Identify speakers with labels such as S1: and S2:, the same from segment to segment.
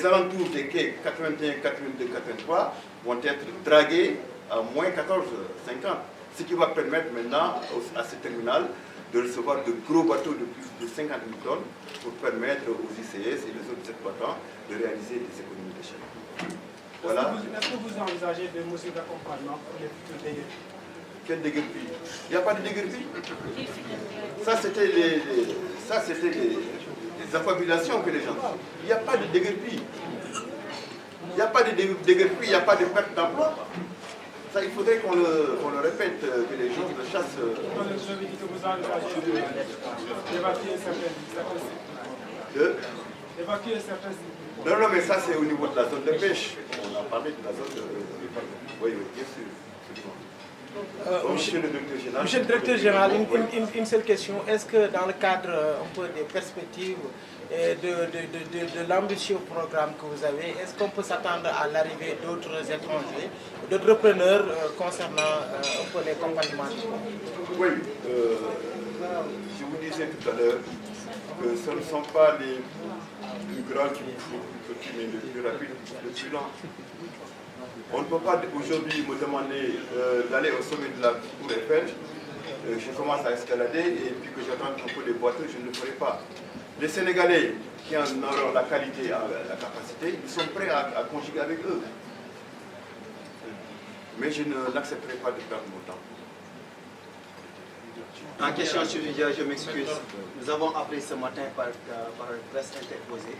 S1: alentours des quais 81, 82, 83 vont être dragués à moins 14,50, ce qui va permettre maintenant à ce terminal de recevoir de gros bateaux de plus de 50 000 tonnes pour permettre aux ICS et les autres exploitants de réaliser des économies d'échelle. Voilà.
S2: Est-ce que vous envisagez des mesures d'accompagnement pour les futurs déguerpis?
S1: Quel déguerpi? Il n'y a pas de déguerpi. Ça, c'était les affabulations que les gens font. Il n'y a pas de déguerpi. Il n'y a pas de déguerpi, il n'y a pas de perte d'emploi. Ça, il faudrait qu'on le répète, que les gens le chassent.
S2: Vous avez dit que vous envisagez d'évacuer certains sites. D'évacuer certains sites.
S1: Non, non, mais ça, c'est au niveau de la zone de pêche. On a parlé de la zone de... Oui, oui, bien sûr. Monsieur le
S2: directeur général, une seule question. Est-ce que dans le cadre un peu des perspectives et de l'ambitieux programme que vous avez, est-ce qu'on peut s'attendre à l'arrivée d'autres étrangers, d'autres repreneurs concernant un peu les compagnies?
S1: Oui, je vous disais tout à l'heure que ce ne sont pas les plus grands qui vous font plus petit, mais les plus rapides, les plus lents. On ne peut pas aujourd'hui me demander d'aller au sommet de la Tour Eiffel. Je commence à escalader et puis que j'attends un peu les boiteux, je ne le ferai pas. Les Sénégalais qui en auront la qualité, la capacité, ils sont prêts à conjuguer avec eux. Mais je n'accepterai pas de perdre mon temps.
S3: En question subsidiaire, je m'excuse. Nous avons appris ce matin par presse interposée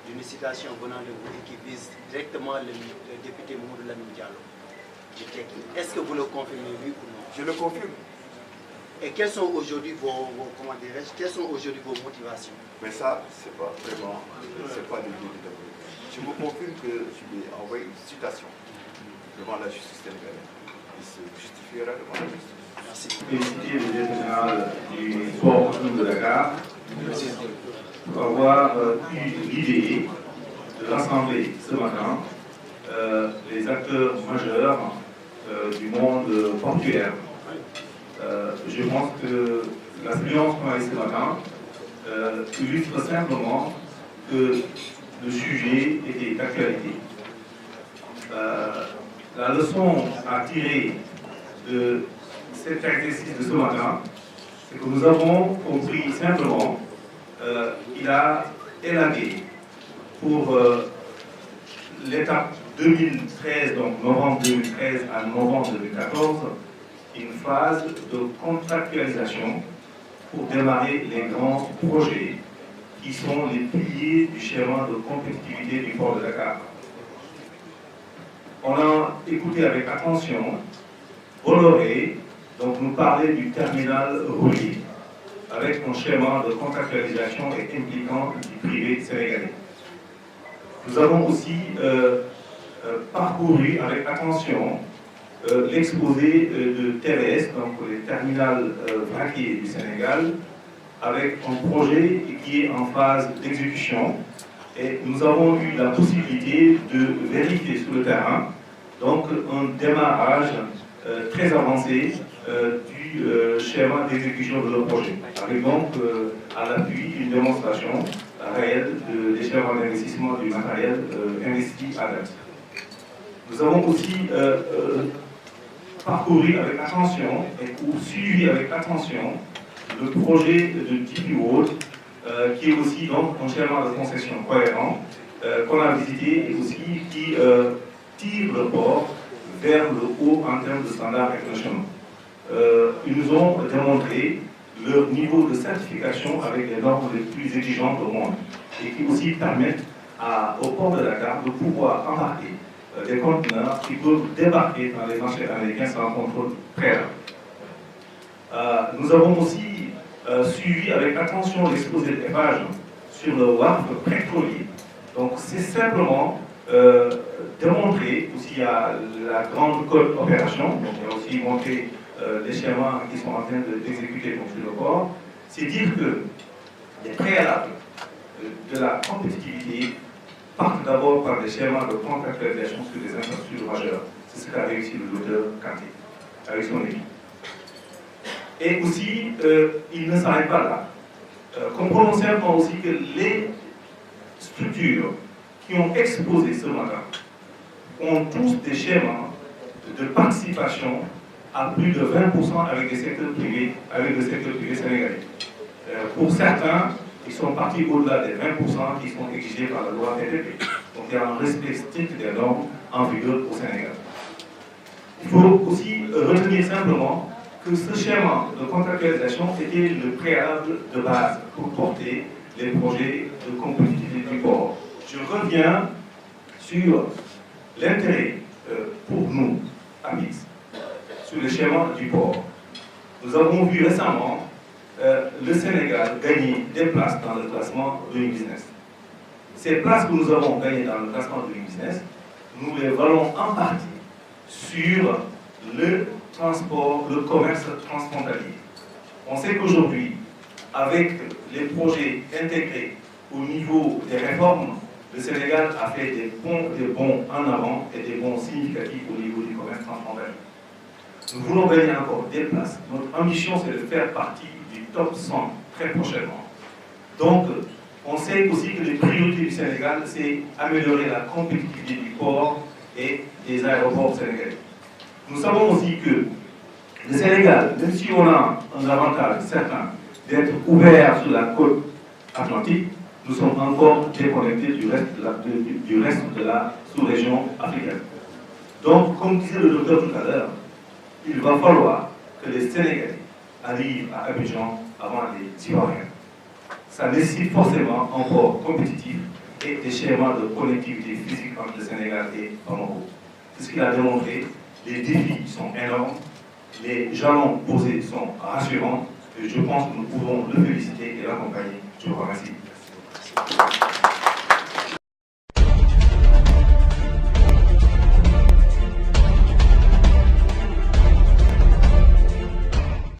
S3: d'une citation venant de vous et qui vise directement le député Mamadou Lamine Diallo du TECI. Est-ce que vous le confirmez, oui ou non?
S1: Je le confirme.
S3: Et quelles sont aujourd'hui vos motivations?
S1: Mais ça, c'est pas vraiment, c'est pas du tout. Je vous confirme que je lui ai envoyé une citation devant la justice sénégalaise. Il se justifiera devant la justice.
S3: Merci.
S4: Féliciter le directeur général du port de Dakar pour avoir eu l'idée de rassembler ce matin les acteurs majeurs du monde portuaire. Je pense que la séance qu'on a eue ce matin illustre simplement que le sujet était d'actualité. La leçon à tirer de cet exercice de ce matin, c'est que nous avons compris simplement qu'il a élagué pour l'étape 2013, donc novembre 2013 à novembre 2014, une phase de contractualisation pour démarrer les grands projets qui sont les piliers du schéma de compétitivité du port de Dakar. On a écouté avec attention Bolloré donc nous parler du terminal roulier avec un schéma de contractualisation et impliquant du privé sénégalais. Nous avons aussi parcouru avec attention l'exposé de TVS, donc les terminals vraquiers du Sénégal, avec un projet qui est en phase d'exécution. Et nous avons eu la possibilité de vérifier sur le terrain donc un démarrage très avancé du schéma d'exécution de nos projets, avec donc à l'appui une démonstration réelle des schémas d'investissement du matériel investi à date. Nous avons aussi parcouru avec attention ou suivi avec attention le projet de DP World, qui est aussi donc un schéma de concession cohérent qu'on a visité et aussi qui tire le port vers le haut en termes de standards internationaux. Ils nous ont démontré leur niveau de certification avec les normes les plus exigeantes au monde et qui aussi permettent au port de Dakar de pouvoir embarquer des conteneurs qui peuvent débarquer dans les marchés américains sans contrôle préalable. Nous avons aussi suivi avec attention l'exposé d'élevage sur le wharf pétrolier. Donc c'est simplement démontrer aussi à la grande côte opération, donc on a aussi montré les schémas qui sont en train d'exécuter sur le port, c'est dire que les préalables de la compétitivité partent d'abord par des schémas de contractualisation sur des infrastructures majeures. C'est ce qu'a réussi le docteur Kanté avec son équipe. Et aussi, il ne s'arrête pas là. Comprenons simplement aussi que les structures qui ont exposé ce matin ont tous des schémas de participation à plus de 20% avec le secteur privé sénégalais. Pour certains, ils sont partis au-delà des 20% qui sont exigés par la loi TTP. Donc il y a un respect strict des normes en vigueur au Sénégal. Il faut aussi retenir simplement que ce schéma de contractualisation était le préalable de base pour porter les projets de compétitivité du port. Je reviens sur l'intérêt pour nous, amis, sur le schéma du port. Nous avons vu récemment le Sénégal gagner des places dans le classement Doing Business. Ces places que nous avons gagnées dans le classement Doing Business, nous les valons en partie sur le transport, le commerce transfrontalier. On sait qu'aujourd'hui, avec les projets intégrés au niveau des réformes, le Sénégal a fait des bons en avant et des bons significatifs au niveau du commerce transfrontalier. Nous voulons gagner encore des places. Notre ambition, c'est de faire partie du top 100 très prochainement. Donc, on sait aussi que les priorités du Sénégal, c'est améliorer la compétitivité du port et des aéroports sénégalais. Nous savons aussi que le Sénégal, même si on a un avantage certain d'être ouvert sur la côte atlantique, nous sommes encore déconnectés du reste de la sous-région africaine. Donc, comme disait le docteur tout à l'heure, il va falloir que les Sénégalais arrivent à Abidjan avant les Ivoiriens. Ça nécessite forcément un port compétitif et des schémas de connectivité physique entre le Sénégal et Bamako. C'est ce qu'il a démontré. Les défis sont énormes, les jalons posés sont rassurants et je pense que nous pouvons le féliciter et l'accompagner. Je vous remercie.